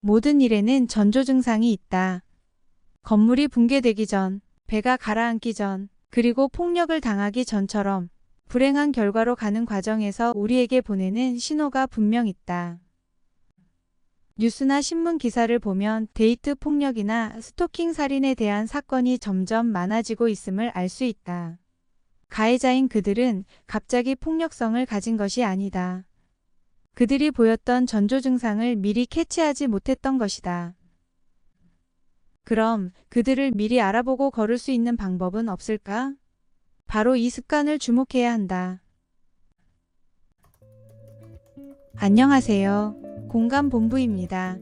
모든 일에는 전조 증상이 있다. 건물이 붕괴되기 전, 배가 가라앉기 전, 그리고 폭력을 당하기 전처럼 불행한 결과로 가는 과정에서 우리에게 보내는 신호가 분명 있다. 뉴스나 신문 기사를 보면 데이트 폭력이나 스토킹 살인에 대한 사건이 점점 많아지고 있음을 알 수 있다. 가해자인 그들은 갑자기 폭력성을 가진 것이 아니다. 그들이 보였던 전조 증상을 미리 캐치하지 못했던 것이다. 그럼 그들을 미리 알아보고 거를 수 있는 방법은 없을까? 바로 이 습관을 주목해야 한다. 안녕하세요. 공감본부입니다.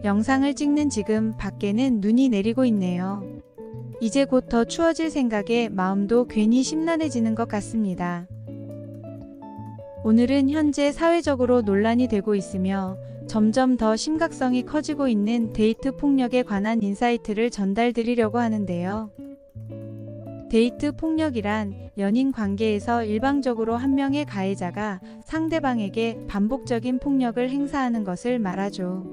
영상을 찍는 지금 밖에는 눈이 내리고 있네요. 이제 곧 더 추워질 생각에 마음도 괜히 심란해지는 것 같습니다. 오늘은 현재 사회적으로 논란이 되고 있으며 점점 더 심각성이 커지고 있는 데이트 폭력에 관한 인사이트를 전달드리려고 하는데요. 데이트 폭력이란 연인 관계에서 일방적으로 한 명의 가해자가 상대방에게 반복적인 폭력을 행사하는 것을 말하죠.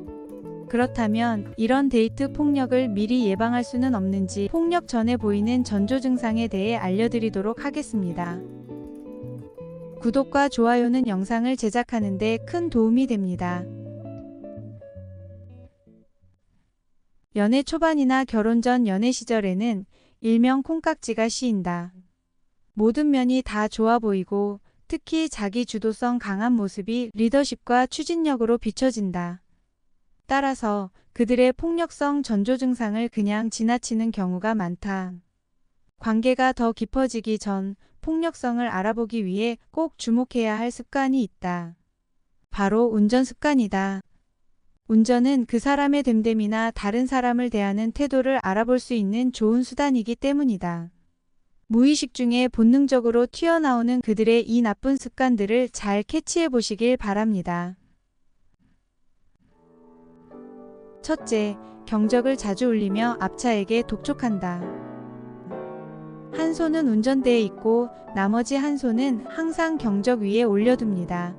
그렇다면 이런 데이트 폭력을 미리 예방할 수는 없는지 폭력 전에 보이는 전조 증상에 대해 알려드리도록 하겠습니다. 구독과 좋아요는 영상을 제작하는 데 큰 도움이 됩니다. 연애 초반이나 결혼 전 연애 시절에는 일명 콩깍지가 씌인다. 모든 면이 다 좋아 보이고 특히 자기 주도성 강한 모습이 리더십과 추진력으로 비춰진다. 따라서 그들의 폭력성 전조 증상을 그냥 지나치는 경우가 많다. 관계가 더 깊어지기 전 폭력성을 알아보기 위해 꼭 주목해야 할 습관이 있다. 바로 운전 습관이다. 운전은 그 사람의 됨됨이나 다른 사람을 대하는 태도를 알아볼 수 있는 좋은 수단이기 때문이다. 무의식 중에 본능적으로 튀어나오는 그들의 이 나쁜 습관들을 잘 캐치해 보시길 바랍니다. 첫째, 경적을 자주 울리며 앞차에게 독촉한다. 한 손은 운전대에 있고 나머지 한 손은 항상 경적 위에 올려둡니다.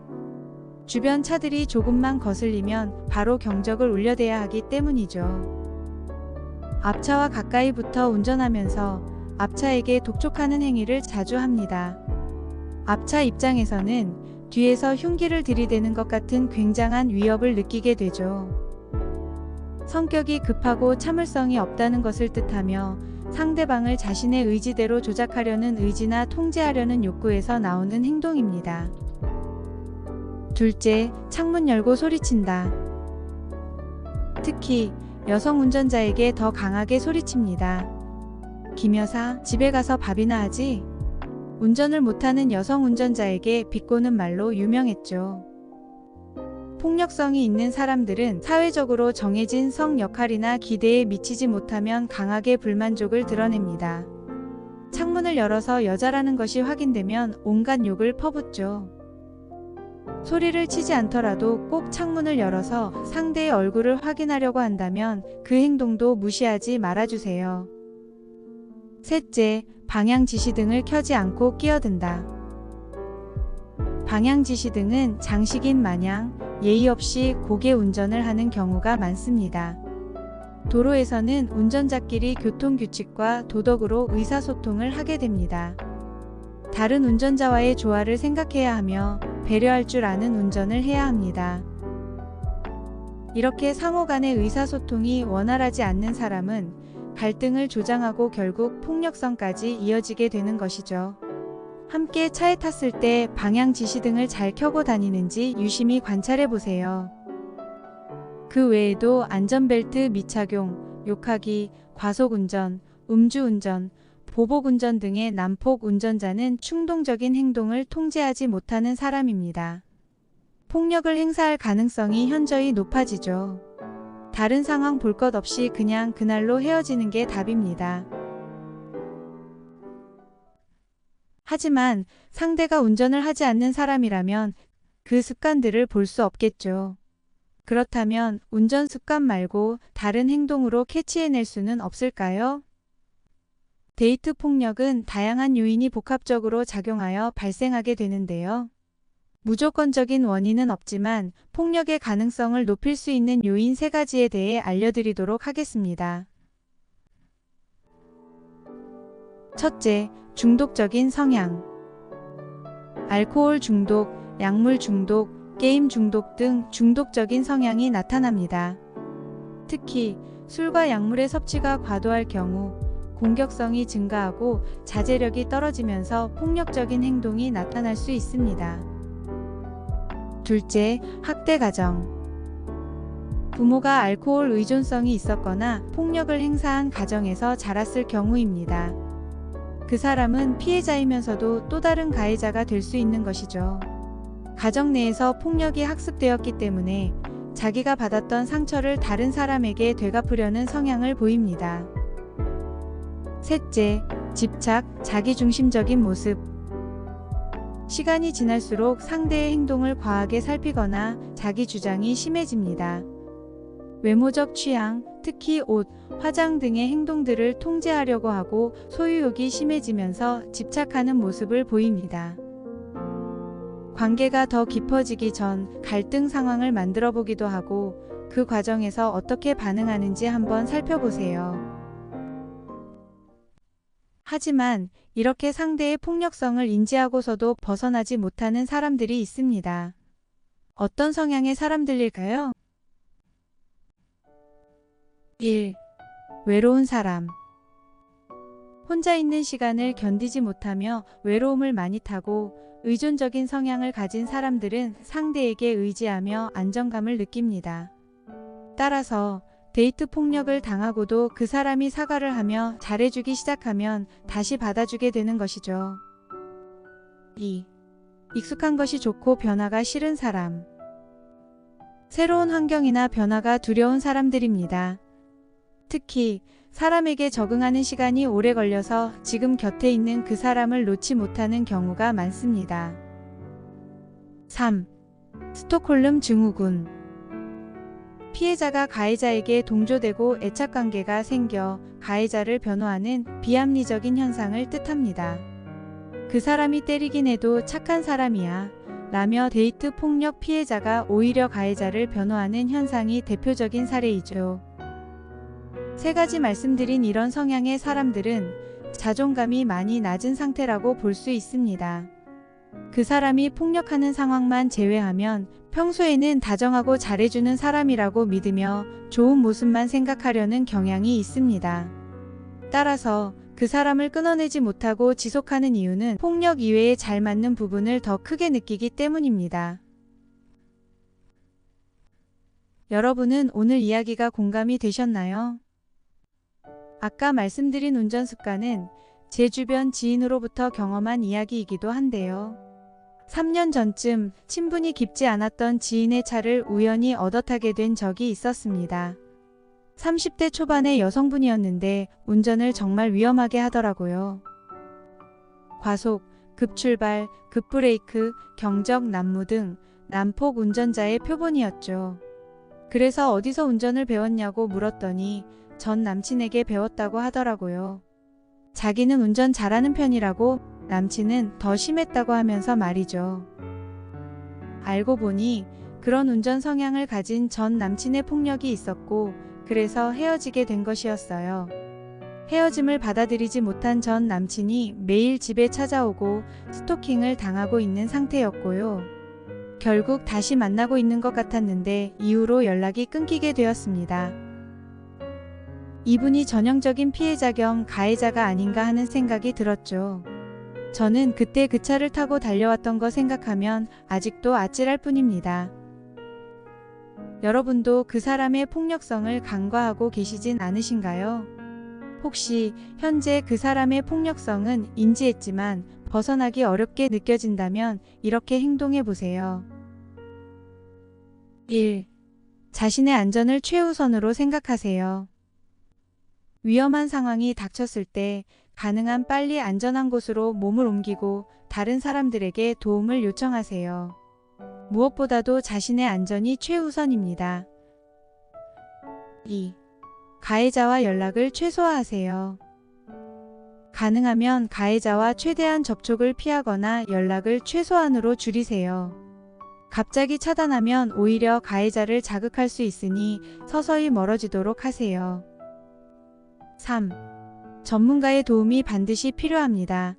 주변 차들이 조금만 거슬리면 바로 경적을 울려대야 하기 때문이죠. 앞차와 가까이 붙어 운전하면서 앞차에게 독촉하는 행위를 자주 합니다. 앞차 입장에서는 뒤에서 흉기를 들이대는 것 같은 굉장한 위협을 느끼게 되죠. 성격이 급하고 참을성이 없다는 것을 뜻하며 상대방을 자신의 의지대로 조작하려는 의지나 통제하려는 욕구에서 나오는 행동입니다. 둘째, 창문 열고 소리친다. 특히 여성 운전자에게 더 강하게 소리칩니다. 김 여사, 집에 가서 밥이나 하지? 운전을 못하는 여성 운전자에게 비꼬는 말로 유명했죠. 폭력성이 있는 사람들은 사회적으로 정해진 성 역할이나 기대에 미치지 못하면 강하게 불만족을 드러냅니다. 창문을 열어서 여자라는 것이 확인되면 온갖 욕을 퍼붓죠. 소리를 치지 않더라도 꼭 창문을 열어서 상대의 얼굴을 확인하려고 한다면 그 행동도 무시하지 말아주세요. 셋째, 방향 지시등을 켜지 않고 끼어든다. 방향 지시등은 장식인 마냥 예의 없이 고개 운전을 하는 경우가 많습니다. 도로에서는 운전자끼리 교통규칙과 도덕으로 의사소통을 하게 됩니다. 다른 운전자와의 조화를 생각해야 하며 배려할 줄 아는 운전을 해야 합니다. 이렇게 상호 간의 의사소통이 원활하지 않는 사람은 갈등을 조장하고 결국 폭력성까지 이어지게 되는 것이죠. 함께 차에 탔을 때 방향 지시등을 잘 켜고 다니는지 유심히 관찰해 보세요. 그 외에도 안전벨트 미착용, 욕하기, 과속운전, 음주운전, 보복운전 등의 난폭 운전자는 충동적인 행동을 통제하지 못하는 사람입니다. 폭력을 행사할 가능성이 현저히 높아지죠. 다른 상황 볼 것 없이 그냥 그날로 헤어지는 게 답입니다. 하지만 상대가 운전을 하지 않는 사람이라면 그 습관들을 볼 수 없겠죠. 그렇다면 운전 습관 말고 다른 행동으로 캐치해낼 수는 없을까요? 데이트 폭력은 다양한 요인이 복합적으로 작용하여 발생하게 되는데요. 무조건적인 원인은 없지만 폭력의 가능성을 높일 수 있는 요인 3가지에 대해 알려드리도록 하겠습니다. 첫째, 중독적인 성향. 알코올 중독, 약물 중독, 게임 중독 등 중독적인 성향이 나타납니다. 특히 술과 약물의 섭취가 과도할 경우 공격성이 증가하고 자제력이 떨어지면서 폭력적인 행동이 나타날 수 있습니다. 둘째, 학대 가정. 부모가 알코올 의존성이 있었거나 폭력을 행사한 가정에서 자랐을 경우입니다. 그 사람은 피해자이면서도 또 다른 가해자가 될 수 있는 것이죠. 가정 내에서 폭력이 학습되었기 때문에 자기가 받았던 상처를 다른 사람에게 되갚으려는 성향을 보입니다. 셋째, 집착, 자기중심적인 모습. 시간이 지날수록 상대의 행동을 과하게 살피거나 자기 주장이 심해집니다. 외모적 취향, 특히 옷, 화장 등의 행동들을 통제하려고 하고 소유욕이 심해지면서 집착하는 모습을 보입니다. 관계가 더 깊어지기 전 갈등 상황을 만들어 보기도 하고 그 과정에서 어떻게 반응하는지 한번 살펴보세요. 하지만 이렇게 상대의 폭력성을 인지하고서도 벗어나지 못하는 사람들이 있습니다. 어떤 성향의 사람들일까요? 1. 외로운 사람. 혼자 있는 시간을 견디지 못하며 외로움을 많이 타고 의존적인 성향을 가진 사람들은 상대에게 의지하며 안정감을 느낍니다. 따라서 데이트 폭력을 당하고도 그 사람이 사과를 하며 잘해주기 시작하면 다시 받아주게 되는 것이죠. 2. 익숙한 것이 좋고 변화가 싫은 사람. 새로운 환경이나 변화가 두려운 사람들입니다. 특히 사람에게 적응하는 시간이 오래 걸려서 지금 곁에 있는 그 사람을 놓지 못하는 경우가 많습니다. 3. 스톡홀름 증후군. 피해자가 가해자에게 동조되고 애착관계가 생겨 가해자를 변호하는 비합리적인 현상을 뜻합니다. 그 사람이 때리긴 해도 착한 사람이야 라며 데이트 폭력 피해자가 오히려 가해자를 변호하는 현상이 대표적인 사례이죠. 3가지 말씀드린 이런 성향의 사람들은 자존감이 많이 낮은 상태라고 볼 수 있습니다. 그 사람이 폭력하는 상황만 제외하면 평소에는 다정하고 잘해주는 사람이라고 믿으며 좋은 모습만 생각하려는 경향이 있습니다. 따라서 그 사람을 끊어내지 못하고 지속하는 이유는 폭력 이외에 잘 맞는 부분을 더 크게 느끼기 때문입니다. 여러분은 오늘 이야기가 공감이 되셨나요? 아까 말씀드린 운전 습관은 제 주변 지인으로부터 경험한 이야기이기도 한데요. 3년 전쯤 친분이 깊지 않았던 지인의 차를 우연히 얻어 타게 된 적이 있었습니다. 30대 초반의 여성분이었는데 운전을 정말 위험하게 하더라고요. 과속, 급출발, 급브레이크, 경적 난무 등 난폭 운전자의 표본이었죠. 그래서 어디서 운전을 배웠냐고 물었더니 전 남친에게 배웠다고 하더라고요. 자기는 운전 잘하는 편이라고 남친은 더 심했다고 하면서 말이죠. 알고 보니 그런 운전 성향을 가진 전 남친의 폭력이 있었고 그래서 헤어지게 된 것이었어요. 헤어짐을 받아들이지 못한 전 남친이 매일 집에 찾아오고 스토킹을 당하고 있는 상태였고요. 결국 다시 만나고 있는 것 같았는데 이후로 연락이 끊기게 되었습니다. 이분이 전형적인 피해자 겸 가해자가 아닌가 하는 생각이 들었죠. 저는 그때 그 차를 타고 달려왔던 거 생각하면 아직도 아찔할 뿐입니다. 여러분도 그 사람의 폭력성을 간과하고 계시진 않으신가요? 혹시 현재 그 사람의 폭력성은 인지했지만 벗어나기 어렵게 느껴진다면 이렇게 행동해 보세요. 1. 자신의 안전을 최우선으로 생각하세요. 위험한 상황이 닥쳤을 때 가능한 빨리 안전한 곳으로 몸을 옮기고 다른 사람들에게 도움을 요청하세요. 무엇보다도 자신의 안전이 최우선입니다. 2. 가해자와 연락을 최소화하세요. 가능하면 가해자와 최대한 접촉을 피하거나 연락을 최소한으로 줄이세요. 갑자기 차단하면 오히려 가해자를 자극할 수 있으니 서서히 멀어지도록 하세요. 3. 전문가의 도움이 반드시 필요합니다.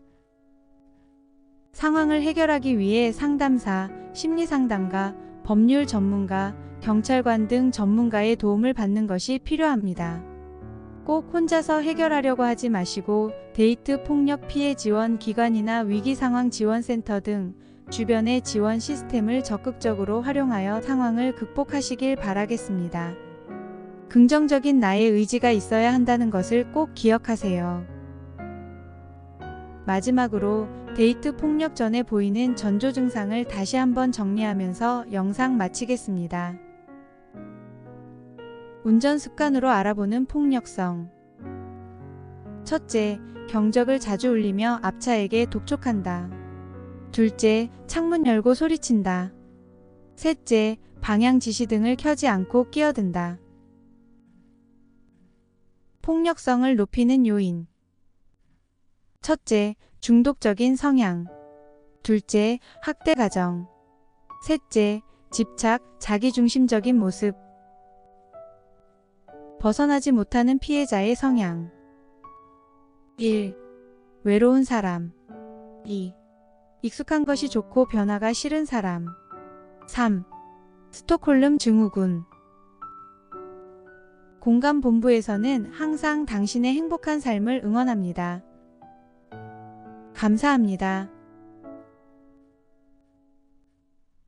상황을 해결하기 위해 상담사, 심리상담가, 법률 전문가, 경찰관 등 전문가의 도움을 받는 것이 필요합니다. 꼭 혼자서 해결하려고 하지 마시고 데이트 폭력 피해 지원 기관이나 위기상황 지원센터 등 주변의 지원 시스템을 적극적으로 활용하여 상황을 극복하시길 바라겠습니다. 긍정적인 나의 의지가 있어야 한다는 것을 꼭 기억하세요. 마지막으로 데이트 폭력 전에 보이는 전조 증상을 다시 한번 정리하면서 영상 마치겠습니다. 운전 습관으로 알아보는 폭력성. 첫째, 경적을 자주 울리며 앞차에게 독촉한다. 둘째, 창문 열고 소리친다. 셋째, 방향 지시등을 켜지 않고 끼어든다. 폭력성을 높이는 요인. 첫째, 중독적인 성향. 둘째, 학대 가정. 셋째, 집착, 자기중심적인 모습. 벗어나지 못하는 피해자의 성향. 1. 외로운 사람. 2. 익숙한 것이 좋고 변화가 싫은 사람. 3. 스톡홀름 증후군. 공감본부에서는 항상 당신의 행복한 삶을 응원합니다. 감사합니다.